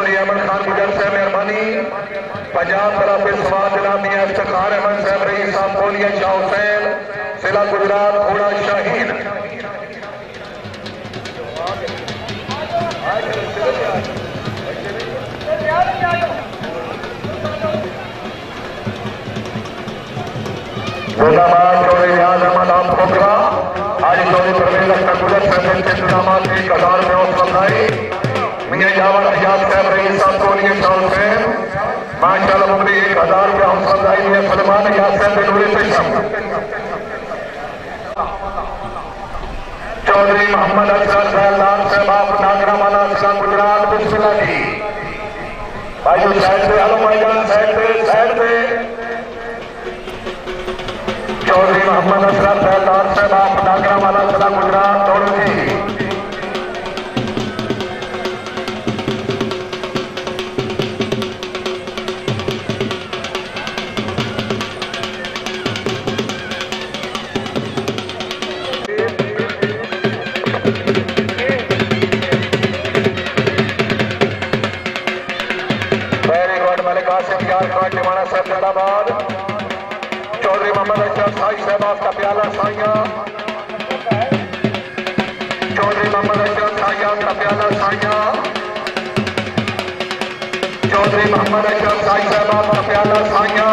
चौधरी अहमद खान गुजर से मेहरबानी। पंजाब तरफ सवाल जनाब मियां इफ्तिखार अहमद साहब रईस साहब कोलिया शाह हुसैन जिला गुजरात घोड़ा शाहीन। चौधरी रियाज अहमद आप खोखरा आज चौधरी परवेज अख्तर गुजर साहब के इंतजाम 1000 में हौसला मियां जावर आजाद साहब रईस साहब कोलिया शाह हुसैन माशाअल्लाह मुझे 1000 रुपया हौसला है। सलमान यासर बेनूरी पेशम चौधरी मोहम्मद अफसर साहब साहब आप नागरा माना जिला गुजरात बिस्मिल्लाह जी भाई जो साइड पे हेलो भाईजान साइड पे चौधरी मोहम्मद अफसर साहब आप नागरा माना जिला गुजरात दौड़ो जी। चौधरी मोहम्मद अशरफ साई साहब आपका प्याला साइया चौधरी मोहम्मद अशरफ साई आपका प्याला साइया चौधरी मोहम्मद अशरफ साई साहब आपका प्याला साइया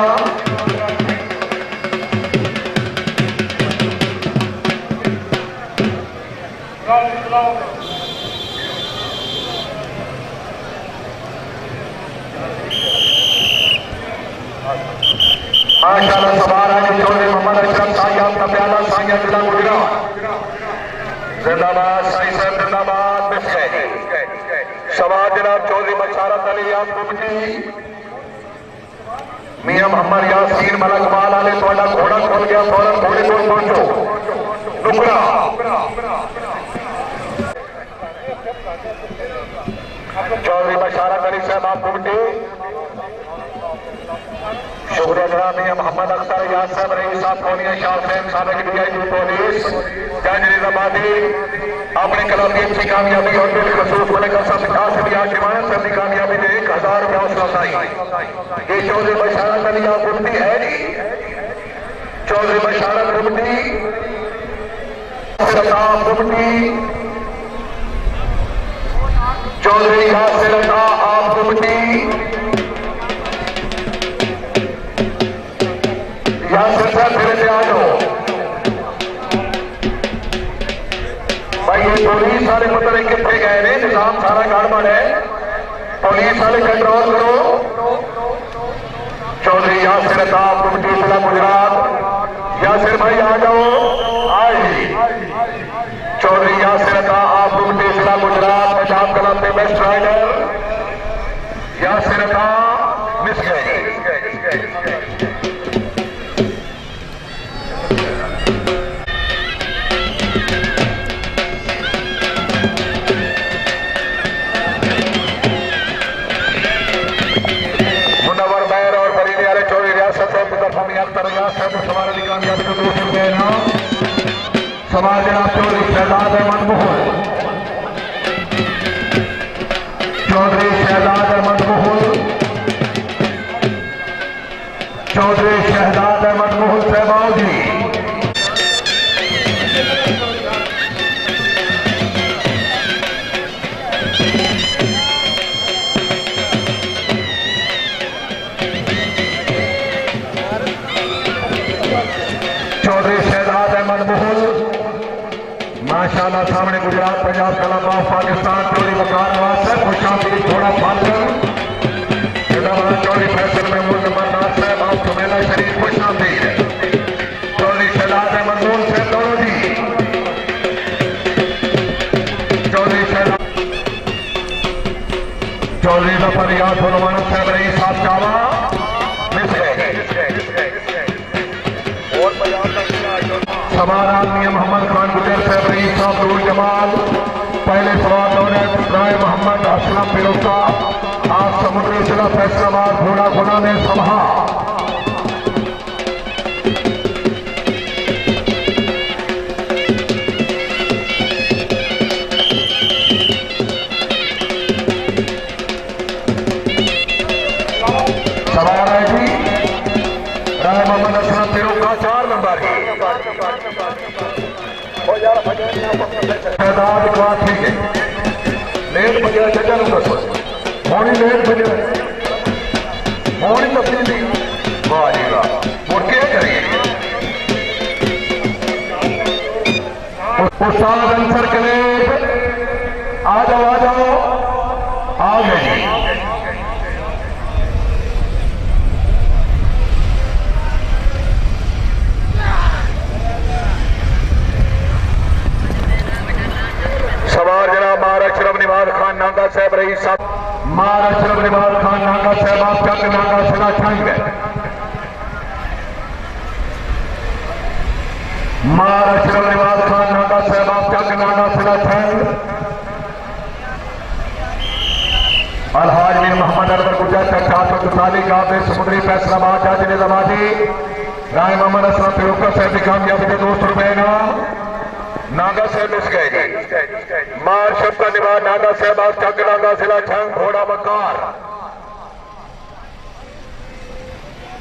माशाअल्लाह सवार है चौधरी मोहम्मद अशरफ साई आपका प्याला साइया जिला गुजरात जिंदाबाद साई साहब जिंदाबाद सवार जनाब चौधरी बशारत अली यासुफी मियां मोहम्मद यासीन मलक माल आले थोड़ा घोड़ा खोल गया फौरन घोड़े को पहुंचो नुकरा चौधरी बशारत अली साहब आप घूमते शुक्रिया जनाब मियां मोहम्मद अख्तर याद साहब रईस साहब कोलिया शाह हुसैन साबिक डीआईजी पुलिस जज निजामाबादी अपने कलाम की अच्छी कामयाबी और बिलखसूस मलिक साहब खास भी आज जमानत से अपनी कामयाबी में 1000 रुपया हौसला अफजाई। ये चौधरी बशारत अली आप घूमती है जी चौधरी बशारत घूमती चौधरी यासिर आप घूमती यासिर साहब फिर से आ जाओ भाई। ये पुलिस वाले मतलब कितने गए ने निजाम सारा गड़बड़ है पुलिस वाले कंट्रोल करो। चौधरी यासिर आप घूमती जिला गुजरात यासिर भाई आ जाओ आए चौधरी यासिर आप घूमती जिला गुजरात पंजाब कलम के बेस्ट राइडर यासिर मिस गए। सवाल जनाब चौधरी शहजाद अहमद मोहल चौधरी शहजाद अहमद मोहल चौधरी शहजाद अहमद मोहल सहबाव जी चौधरी शहजाद अहमद मोहल माशाअल्लाह सामने गुजरात पंजाब कलम ऑफ पाकिस्तान चौधरी वकार नवाज साहब खुशामदी थोड़ा फालकर चौधरी फैसल महमूद नंबरदार साहब आप सुमेला शरीफ खुशामदी चौधरी शहजाद अहमद मोहल साहब दोनों जी चौधरी चौधरी जफर याद फुलवाना साहब रईस साहब चावा सवाल मियां मोहम्मद खान गुजर साहब रईस साहब नूर जमाल पहले सवाल दौरे राय मोहम्मद असलम फिरोजा आज समुद्री जिला फैसलाबाद घोड़ा गुना ने सभा शहजाद इकबाल ठीक है लेट बजा जगह दसो मोनी लेट बजा मोनी तस्वीर वाह जी वाह मुड़ के करिए उस्ताद अंसर कलेब आ जाओ आ गए सवार जनाब महाराज शरफ निवाज खान नागा साहब रही साहब महाराज शरफ निवाज खान नागा साहब आप चक नागा सिला छाई गए महाराज शरफ निवाज खान नागा साहब आप चक नागा सिला छाई अलहाज बिन मोहम्मद अरबर गुजर तक साली काबे समुद्री फैसलाबाद जज निजामाती राय मोहम्मद असलम फिरोकर साहब की कामयाबी के ₹200 इनाम नागा साहब मिस गए जी मार शब का निवाज नागा साहब आप चक नागा सिला छंग घोड़ा वकार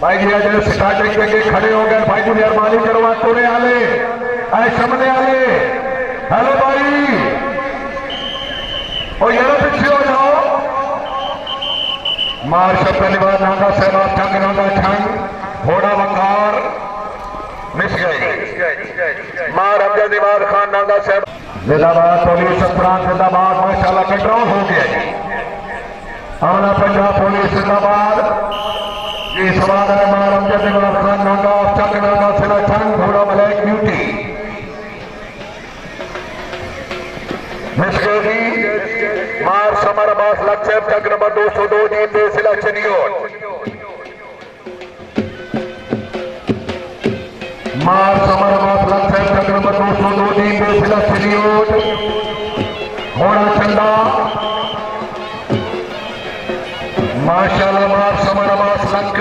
भाई जी आज स्टार्टिंग के खड़े हो गए भाई जी मेहरबानी करो तोड़े आले आए सामने आले हेलो भाई और यार पीछे हो जाओ मार शब का निवाज नागा साहब आप चक नागा छंग घोड़ा वकार मिस गए मार अमजद निवाज खान नागा साहब जिंदाबाद पुलिस सफरान जिंदाबाद माशाल्लाह कंट्रोल हो गया जी आना पंजाब पुलिस जिंदाबाद ये सवाल है मार अमजद निवाज खान नागा चक नागा सिला छंग घोड़ा ब्लैक ब्यूटी मिस गए जी मार समर अब्बास लग साहब चक नंबर 202 जीत दे सिला चनियोट मार समर अब्बास लग साहब चक नंबर 202 जीत दे सिला चनियोट घोड़ा चंदा माशाल्लाह मार समर अब्बास लग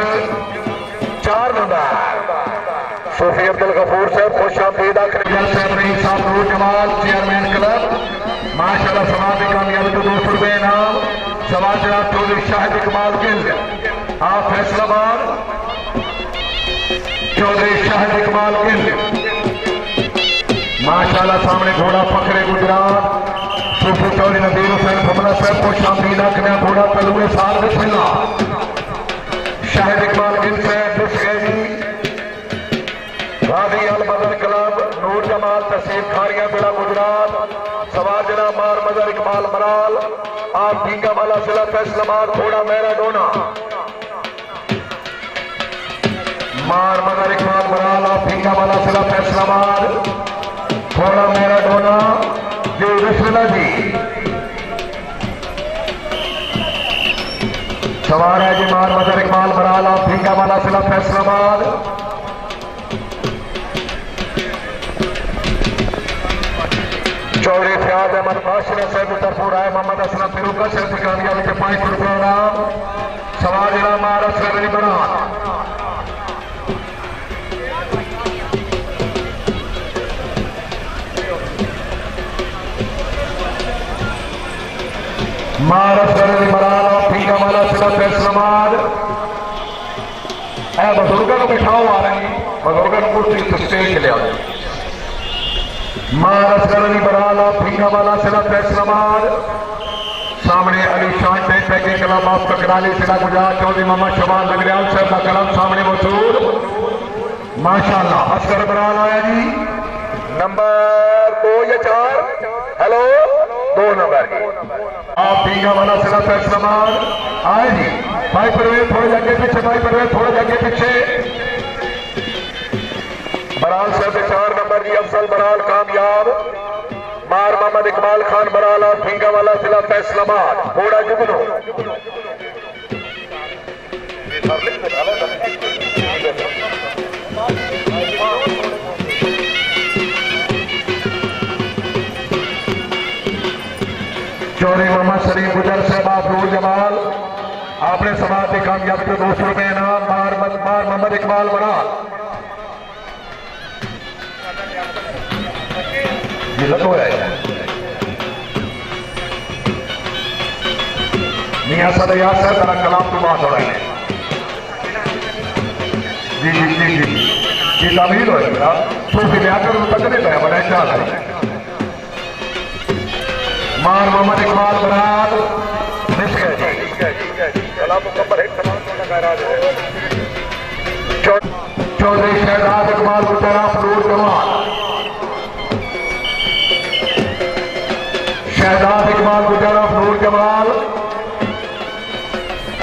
4 नंबर सूफी अब्दुल गफूर साहब खुश आमदीद आखिर साहब रही साहब नूर जमाल चेयरमैन क्लब माशाल्लाह समाज की कामयाबी को ₹200 इनाम सवाल जनाब चौधरी शाहिद इकबाल गिल आप फैसलाबाद चौधरी शाहिद इकबाल गिल माशाल्लाह सामने घोड़ा फखरे गुजरात सूफी चौधरी नबीर हुसैन फमला साहब को शामिल आखिर घोड़ा तलुए साल में मिला शाहिद इकबाल गिल साहब गाजी अल मदर क्लब नूर जमाल तहसील खारिया जिला गुजरात सवार जनाब मार मदर इकबाल मराल आप ढींगा वाला जिला फैसलाबाद घोड़ा मैराडोना मार मदर इकबाल मराल आप ढींगा वाला जिला फैसलाबाद घोड़ा मैराडोना जी बिस्मिल्लाह जी सवार है जी मार मदर इकबाल मराल आप ढींगा वाला जिला फैसलाबाद चौधरी फयाज अहमद बाशिरा साहब तरफूर आए मोहम्मद असलम फिरोका साहब की कामयाबी के ₹500 इनाम सवाल जिला मार असलम अली बरान मार असलम अली बरान और फीका वाला जिला फैसलाबाद बुजुर्गों को बिठाओ आ रही बुजुर्गों को कुर्सी स्टेज ले आओ मार असगर अली बराला फीका वाला सिला फैसलाबाद सामने अली शान पैके कलाम आप ककराली सिला गुजरात चौधरी मोहम्मद शबान नगरियाल साहब का कलाम सामने मौजूद माशाल्लाह असगर बराल आया जी नंबर 2 या 4 हेलो 2 नंबर आप फीका वाला सिला फैसलाबाद आए जी भाई परवेज थोड़े आगे पीछे भाई परवेज थोड़े आगे पीछे बराल साहब 4 नंबर जी अफसल बराल कामयाब मार मोहम्मद इकबाल खान बराल और फीका वाला जिला फैसलाबाद घोड़ा जुगनू चौधरी मोहम्मद शरीफ गुजर साहब आप नूर जमाल आपने समाज की कामयाबी को ₹200 इनाम मार मोहम्मद इकबाल बराल मियाँ सदयार साहब तेरा कलाम तो बात हो रहा है जी जी जी जी जी तमील हो सूफी लिया कर तक नहीं पाया बड़ा ख्याल है मान मोहम्मद इकबाल बरात चौधरी शहजाद इकबाल गुजरा फरूर जमाल शहजाद इकबाल गुजरा फरूर जमाल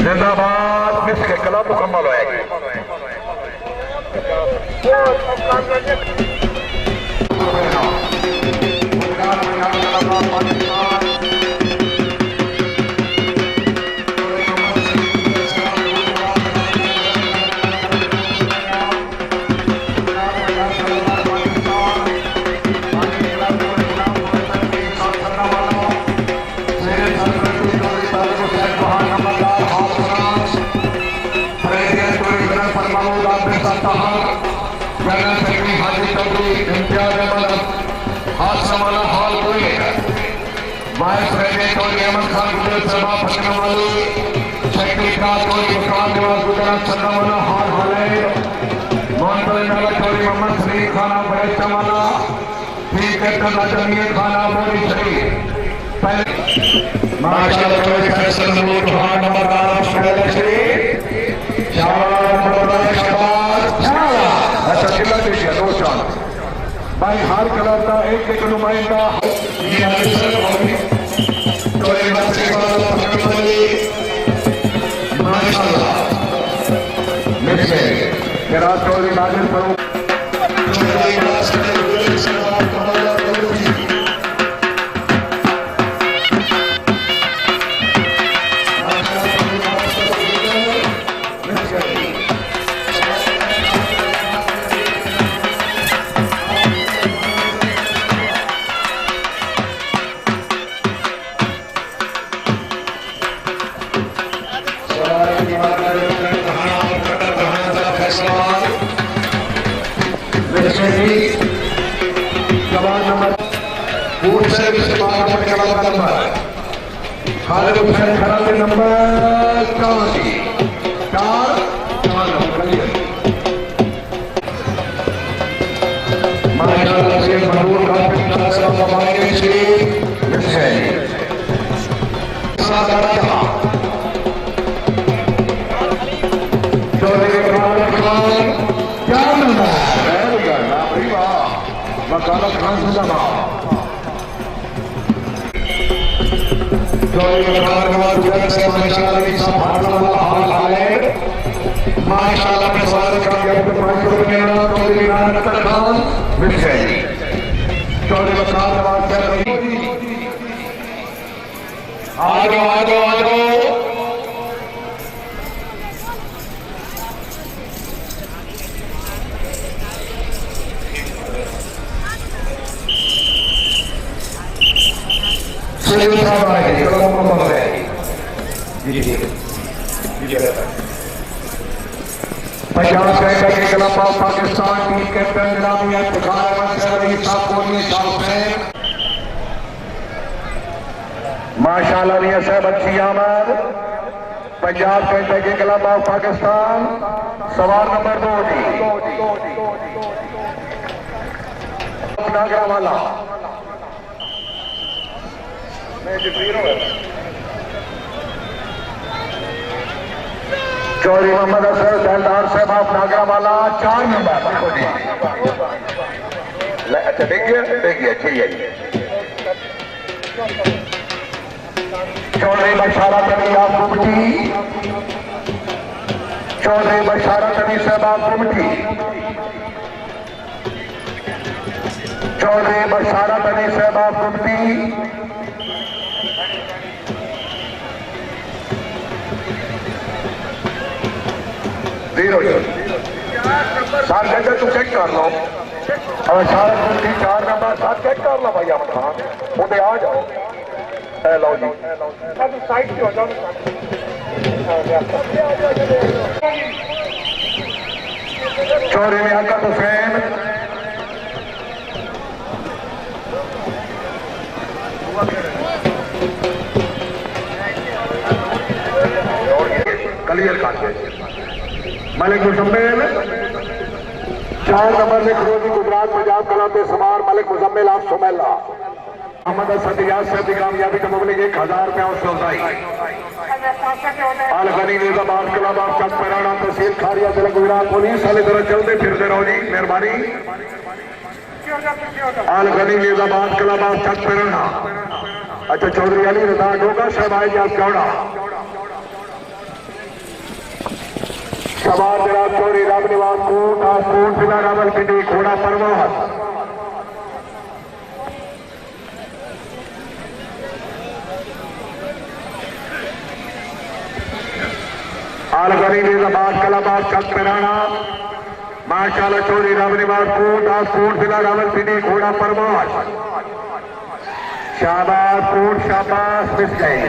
जिंदाबाद मिस के कला मुकम्मल होएगी। वाइस प्रेसिडेंट चौधरी अहमद खान गुजर सभा फतनावाली सेक्रेटरी चौधरी मुस्तान निवास गुजरात चंद्रवाला हाल हाले मोहनपुर नाला चौधरी मोहम्मद शरीफ खाना बड़ेचवाला ठीक कैप्टन जमीर खाना बोरी शरीफ पहले माशाल्लाह चौधरी फैसल नूर खान नंबरदार शहर शरीफ शाबाश शाबाश अच्छा जिला देखिए दो चार भाई हर कलर का एक नुमाइंदा माशाल्लाह मेरा चौधरी नाजिर फरूक जवान नंबर बूट से नंबर खालिद हुसैन खराबे नंबर 84 माशाल्लाह से मजबूर का वकालत खान जिंदाबाद माशाल्लाह के स्वागत चौधरी खान मिल जाएगी चौधरी वकाल पंजाब कैंटर के खिलाफ पाकिस्तान टीम कैप्टन जनाबिया माशाल्लाह लिया साहब अच्छी आमद पंजाब कैंटर के खिलाफ पाकिस्तान सवार नंबर 2 नागरा वाला चौधरी मोहम्मद असर जहलदार साहब आप नागरावाला 4 नंबर अच्छा देखिए ठीक है चौधरी बशारत अली आप कुमटी चौधरी बशारत अली साहब आप कुमटी चौधरी बशारत अली साहब आप कुमटी सात घंटे तू चेक कर लो और 4 नंबर 7 चेक कर लो भाई आप उधर आ जाओ लो जी साइड पे हो जाओ चौधरी लियाकत हुसैन क्लियर कर मलिक मुजम्मिल 4 नंबर में फिरोजी गुजरात पंजाब कला पे समार मलिक मुजम्मिल आप सुमेला मोहम्मद सदिया से भी कामयाबी का मुबलिक 1000 रुपया और सौदाई अलगनी निजाबाद कलाबाद चक पैराना तहसील खारिया जिला गुजरात पुलिस वाले तरह चलते फिरते रहो जी मेहरबानी अलगनी निजाबाद कलाबाद चक पैराना अच्छा चौधरी अली रजा डोगा साहब आए जा चौड़ा सवार जनाब चौरी राम निवास कोट आसकोट जिला रावलपिंडी घोड़ा परवास आलगनी निजाबाद कलाबाद चक पैराना माशाल्लाह चौरी राम निवास कोट आसकोट जिला रावलपिंडी घोड़ा परवास शाबाश कोट शाबाश मिस गए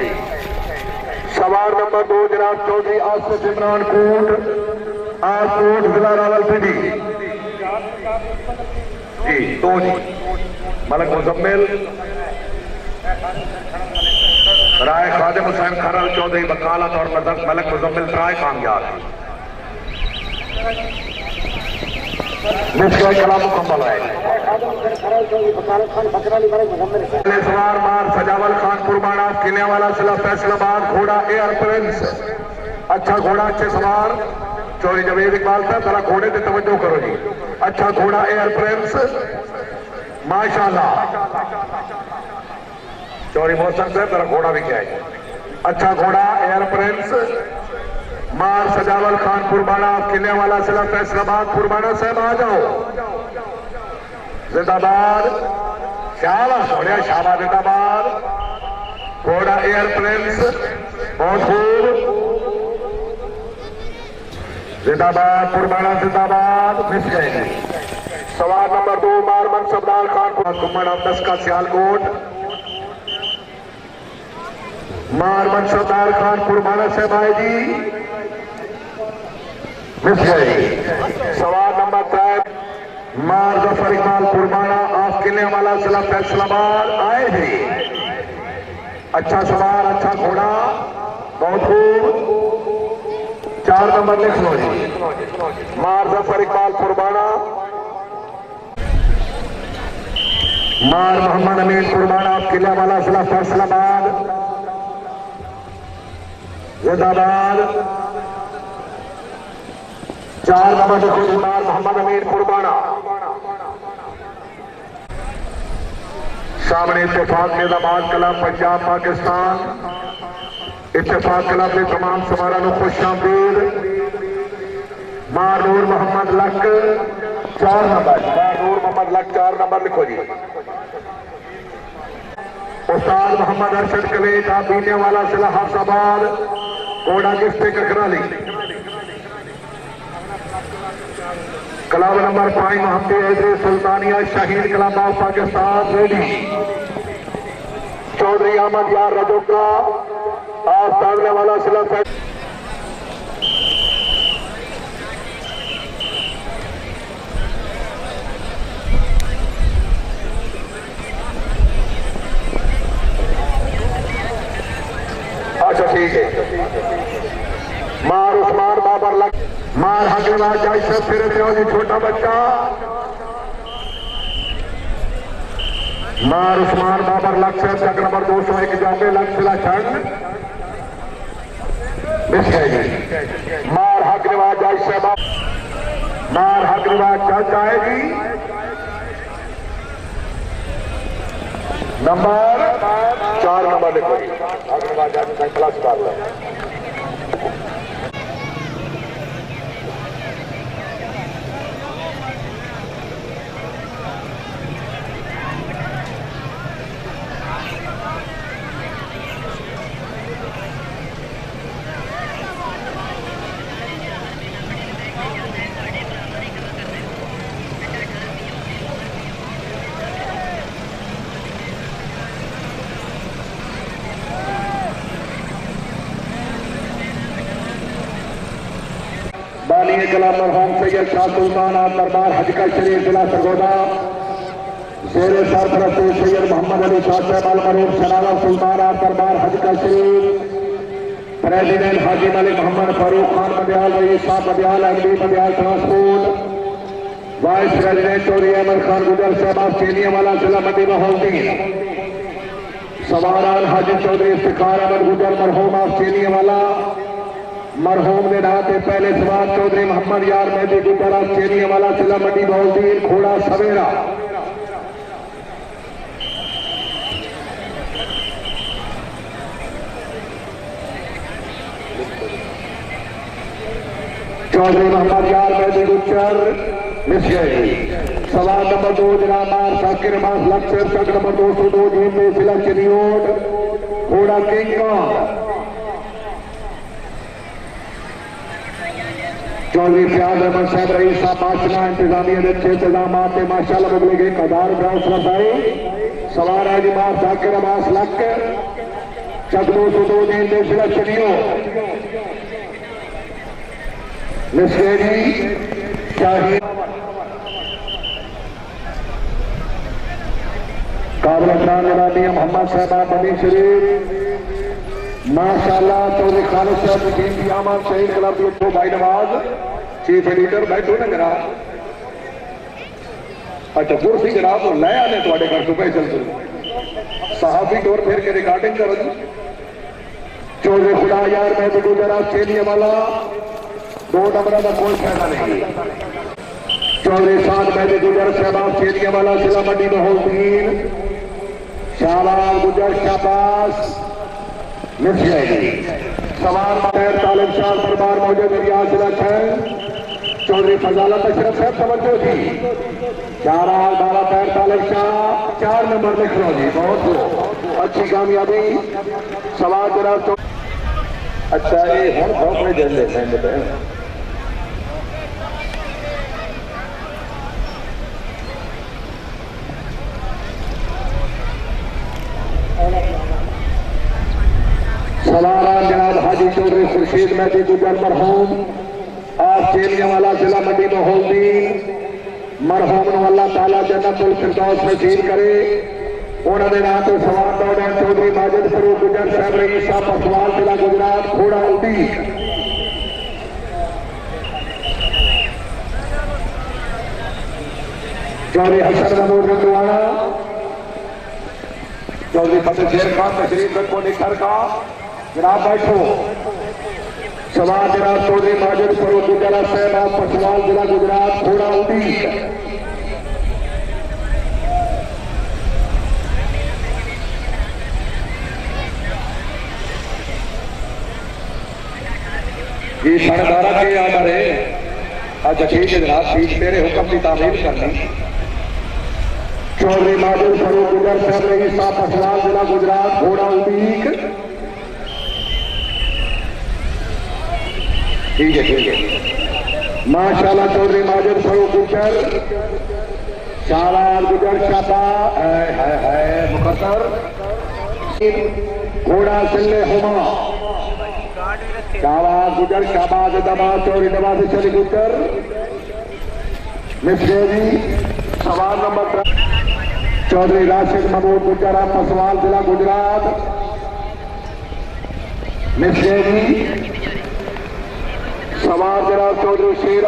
सवार नंबर 2 जनाब चौधरी आसिफ इमरान कोट आसकोट जिला रावलपिंडी जी 2 जी मलक मुजम्मिल राय खादिम हुसैन खरल चौधरी वकालत और मलक मुजम्मिल राय कामयाब कलाम मुकम्मल है सवार मार सजावल खान कुर्बाना किले वाला सिला फैसलाबाद घोड़ा एयर प्रिंस अच्छा घोड़ा अच्छे सवार चौरी जवेद इकबाल था जरा घोड़े पे तवज्जो करो जी अच्छा घोड़ा एयर प्रिंस माशाल्लाह चौरी मौसम से जरा घोड़ा भी क्या है अच्छा घोड़ा एयर प्रिंस मार सजावल खान कुर्बाना किले वाला सिला फैसलाबाद कुर्बाना साहब आ जाओ जिंदाबाद शाबाश बढ़िया शाबाश जिंदाबाद घोड़ा एयर प्रिंस बहुत खूब जिंदाबाद कुर्बाना जिंदाबाद मिस गए सवार नंबर 2 मार मनसबदार खान कुम्मड़ 10 का सियालकोट मार मनसबदार खान कुर्बाना साहब आए जी मिस गए सवार नंबर 3 मार जफर इकबाल कुर्बाना आप किले वाला जिला फैसलाबाद आए जी अच्छा सवार अच्छा घोड़ा बहुत खूब 4 नंबर लिख लो जी मार जफर इकबाल कुर्बाना मार मोहम्मद अमीन कुर्बाना आप किले वाला जिला फैसलाबाद जिंदाबाद 4 नंबर लिखो जी मार मोहम्मद अमीन कुर्बाना सामने इत्तेफाक निजाबाद क्लब पंजाब पाकिस्तान इत्तेफाक क्लब के तमाम समारा को खुश आमदीद मार नूर मोहम्मद लक 4 नंबर मार नूर मोहम्मद लक 4 नंबर लिखो जी उस्ताद मोहम्मद अरशद कलेट आप पीने वाला जिला हाफसाबाद घोड़ा gift Kakrali club number 5 Mohammad Haidari Sultania Shaheed club of Pakistan रेडी चौधरी अहमद यार रजोका आप सामने वाला सिला अच्छा ठीक है मार उस्मान बाबर लग मार हकीमार जाय सब फिर जी छोटा बच्चा मार उस्मान बाबर लक्ष्य चक नंबर 201 जाके लक्ष्य छंड मिस है जी मार हकीमार जाय साहब मार हकीमार जज आएगी नंबर 4 नंबर लिखो हकीमार जज प्लस बात कलाम मरहूम सैयद शाह सुल्तान दरबार हजका शरीफ जिला सरगोदा शेर सरपरस्त सैयद मोहम्मद अली शाह साहब अल मरूफ Shanala Sultan Darbar Hajka Sharif president Haji Malik Mohammad Farooq Khan Badiyal Rais Sahab Badiyal MD Badiyal transport vice president Chaudhary Ahmed Khan Gujjar Sahab Kenya वाला जिला मंडी में सवारान हाजी चौधरी इफ्तिखार अहमद गुजर मरहूम ऑस्ट्रेलिया वाला मरहूम ने रात पहले सवार चौधरी मोहम्मद यार मेहदी गुजर ऑस्ट्रेलिया वाला जिला मंडी बहौलदीन घोड़ा सवेरा चौधरी मोहम्मद यार मेहदी गुजर सवाल नंबर 2 जनाब मार साकिर मास लक्ष्य तक नंबर 202 जीत में सिलेक्शन रियोट घोड़ा किंग चौधरी फयाज अहमद साहब रईस साहब माशना इंतजामिया के अच्छे इंतजाम माशाल्लाह बदले गए कदार ब्राउस रसाई सवार है जी मार साकिर अब्बास लक चक 202 जीत में सिलेक्शन रियोट मिसलेरी शाही काबिल जनाबी मोहम्मद साहब बनी शरीफ माशाल्लाह चौधरी खालिद साहब टीम की आमद शहीद क्लब के दो भाई नवाज चीफ एडिटर बैठो ना जनाब अच्छा कुर्सी जनाब लै आने थोड़े घर स्पेशल सहाबी तौर फिर के रिकॉर्डिंग करो चौधरी खुदा यार मैं भी गुजरा ऑस्ट्रेलिया वाला 2 नंबर का कोई फायदा नहीं चौधरी साहब मैं भी गुजर साहब ऑस्ट्रेलिया वाला जिला मंडी बहौलदीन शाहबाज गुजर शाबाश सवार मगर तालिब शाह दरबार मौजूद रियाज जिला चौधरी फजालत अशरफ साहब तवज्जो थी शाहबाज बाला पैर तालिब शाह 4 नंबर लिख लो जी बहुत अच्छी कामयाबी सवार जनाब अच्छा ये हम अपने जल्द बताए सवारा जनाब हाजी चौधरी खुर्शीद मेहदी गुजर मरहूम ऑस्ट्रेलिया वाला जिला मंडी बहौलदीन मरहूम अल्लाह ताला जन्नतुल फिरदौस नसीब करे उन्होंने नाम तो सवार दौड़ा चौधरी माजिद फरूक गुजर साहब रईस साहब पसवाल जिला गुजरात घोड़ा उड़ी चौधरी हसन महमूद रंगवाड़ा चौधरी फतेह शेर खान तशरीफ रखो निखर का जनाब बैठो सवार जनाब चौधरी माजिद फरूक गुजरा साहब पसवाल जिला गुजरात घोड़ा उड़ी ये सरदारा के आर्डर है अच्छा ठीक है जनाब ठीक तेरे हुक्म की तामील करनी चौधरी माजिद फरूक गुजर साहब रईस साहब पसवाल जिला गुजरात घोड़ा उड़ीक ठीक है माशाल्लाह चौधरी माजिद फरूक गुजर शाहबाज गुजर शाबा है मुकद्दर घोड़ा सिल्ले हुमा शाहबाज गुजर शाहबाज दबाज चौधरी दबाज चली गुजर मिसरेजी सवाल नंबर चौधरी राशिद महमूद गुजर पसवाल जिला गुजरात मिसरेजी सवार जनाब चौधरी शेर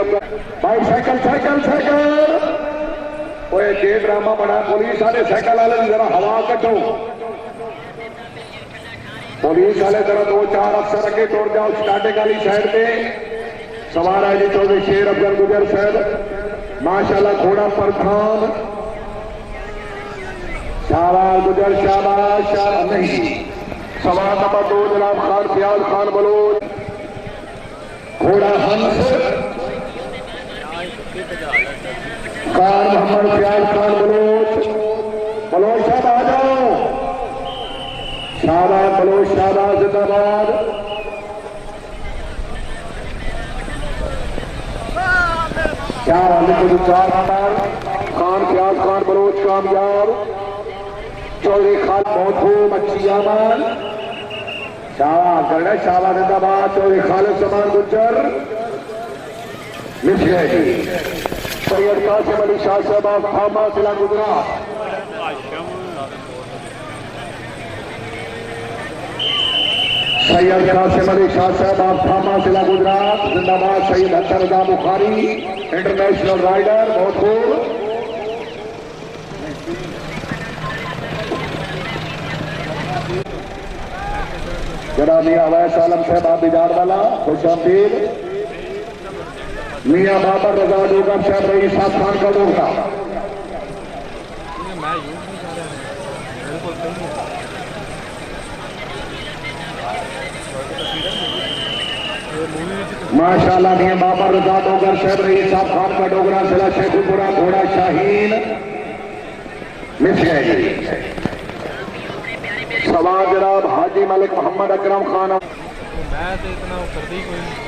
भाई साइकिल साइकिल साइकिल ओए जे ड्रामा बना पुलिस वाले साइकिल वाले जरा हवा कटो पुलिस वाले जरा 2-4 अफसर अगे टुर जाओ स्टार्टिंग वाली साइड पे सवार है जी चौधरी शेर अफजल गुजर साहब माशाल्लाह घोड़ा परखान शाहबाज गुजर शाहबाज शाह नहीं सवार नंबर 2 जनाब खान फयाज खान बलोच घोड़ा हंस खान मोहम्मद फयाज खान बलोच बलोच साहब आ जाओ शाहबाज बलोच शाहबाज जिंदाबाद शाहबाज 4 नंबर खान फयाज खान बलोच कामयाब चौधरी खान बहुत अच्छी आमान शाहबाज शाहबाज जिंदाबाद चौधरी खालिद समान गुजर मिस गए सैयद कासिम अली शाह साहब फामा जिला गुजरात सैयद कासिम अली शाह साहब फामा जिला गुजरात जिंदाबाद सैयद हसन रजा बुखारी इंटरनेशनल राइडर बहुत खूब जनाब मियां अवैस आलम साहब आप बिजार वाला खुशामदीद। मियां बाबर रजा डोगर साहब रईस साहब खान का डोगरा। माशाल्लाह मियां बाबर रजा डोगर साहब रईस साहब खान का डोगरा जिला शेखुपुरा घोड़ा शाहीन मिस गए। सवार जनाब हाजी मलिक मोहम्मद अकरम खान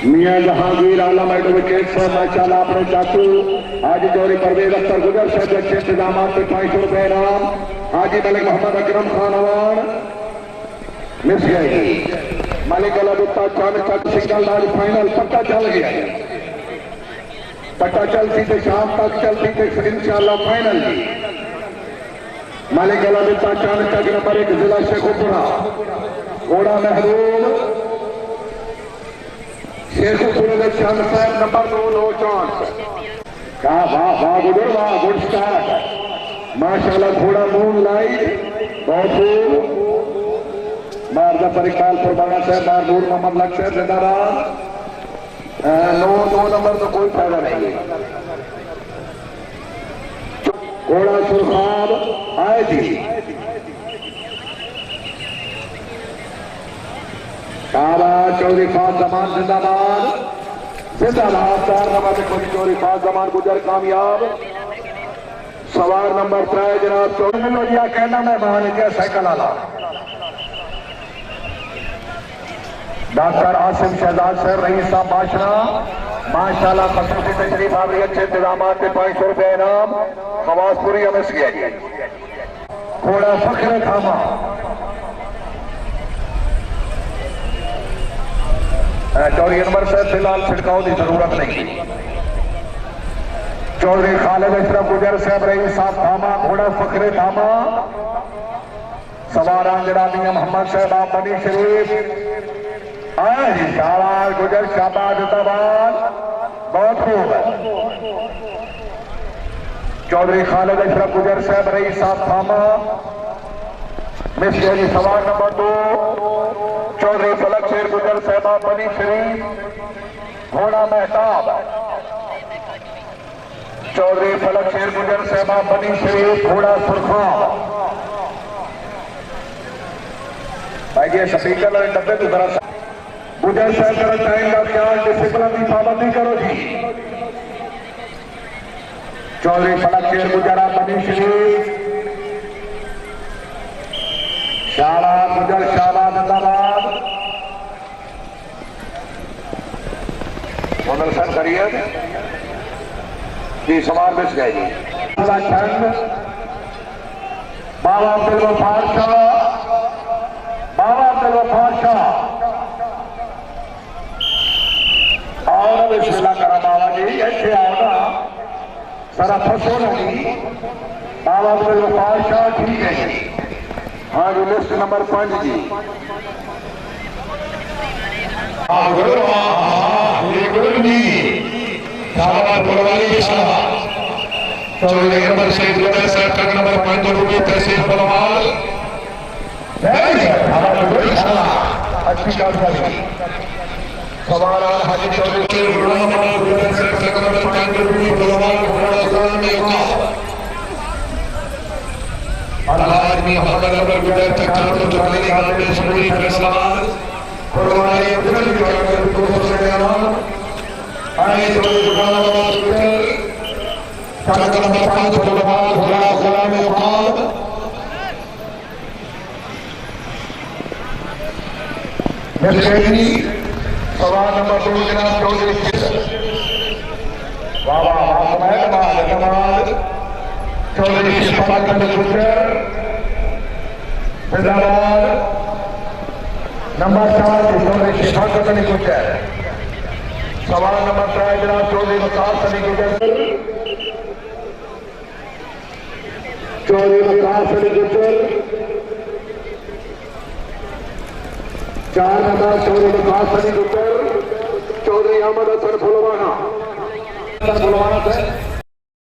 मियां जहांगीर आलम एडवोकेट साहब माशाल्लाह अपने चाचू हाजी जौहरी परवेज अख्तर गुजर साहब के अच्छे इंतजाम पे 500 रुपए इनाम। हाजी मलिक मोहम्मद अकरम खान अवान मिस गए। मलिक अलबुत्ता चांद तक सिंगल आज फाइनल पट्टा चल गया। पट्टा चलती तो शाम तक चलती तो इंशाल्लाह फाइनल जी। मलिक अलबुत्ता चांद तक नंबर 1 जिला शेखुपुरा घोड़ा महबूब शेखुपुरा के चंद साहब नंबर 2 लो चांस का वाह वाह गुड वाह गुड स्टार्ट माशाल्लाह। घोड़ा मून लाइट बहुत मारदा पर इकबाल फरमाना साहब मार नूर मोहम्मद लक साहब जिंदाबाद। 9 नंबर तो कोई फायदा नहीं है। घोड़ा सुरखाब आए थी शाबाश। चौधरी फाज जमान जिंदाबाद जिंदाबाद। 4 नंबर में खुद चौधरी फाज जमान गुजर कामयाब। सवार नंबर 3 जनाब चौधरी कहना मैं मान गया साइकिल आला डॉक्टर आसिम शहजाद साहब रईस साहब बाशना माशाल्लाह खसूसी तशरीफ आ रही अच्छे इंतजाम पे 500 रुपए इनाम। खवासपुरी अमिस किया जी। घोड़ा फख्र थामा चौधरी अनवर साहब फिलहाल छिड़काव की जरूरत नहीं। चौधरी खालिद अशरफ गुजर साहब रईस साहब थामा घोड़ा फख्र थामा। सवार जनाबिया मोहम्मद साहब आप बनी शरीफ शाबाश गुजर शाबाश जिंदाबाद बहुत खूब है। चौधरी खालिद अशरफ गुजर साहब रईस साहब थामा मिस गई। सवार नंबर 2 चौधरी फलक शेर गुजर साहब बनी शरीफ घोड़ा महताब। चौधरी फलक शेर गुजर साहब बनी शरीफ घोड़ा सुरखाब। भाई ये स्पीकर वाले डब्बे तो जरा गुजर साहब जरा टाइम का ख्याल डिसिप्लिन की पाबंदी करो जी। चौधरी फलक शेर गुजरा बनी शरीफ शाबाश गुजर शाबाश जिंदाबाद। मोदल सर करिए जी। सवार मिस गए जी। बाबा अब्दुल गफ्फार शाह बाबा अब्दुल गफ्फार शाह और बिस्मिल्लाह करा बाबा जी ऐसे आओ ना सारा फसो नहीं। बाबा अब्दुल गफ्फार शाह ठीक है जी। हाँ जी लिस्ट नंबर 5 जी। चौधरी नंबर से नंबर 5 रुपये तहसील बलवाल अच्छी कामयाबी। सवाल हाजी चौधरी आदमी हमारा नंबर गुजर तक चलाने का सभी फैसला फरमाए उधर भी को से आए तो गुजर चाचा नंबर 5 फुटबॉल घोड़ा घोड़ा में भाग मिर्ची। सवाल नंबर 2 जनाब चौधरी बाबा धन्यवाद चौधरी शिफाकत गुजर जिंदाबाद। नंबर 4 चौधरी शिफाकत गुजर। सवाल नंबर 3 जनाब चौधरी वकास अली गुजर चौधरी वकास अली गुजर। 4 नंबर चौधरी वकास अली गुजर। चौधरी अहमद हसन फुलवाना से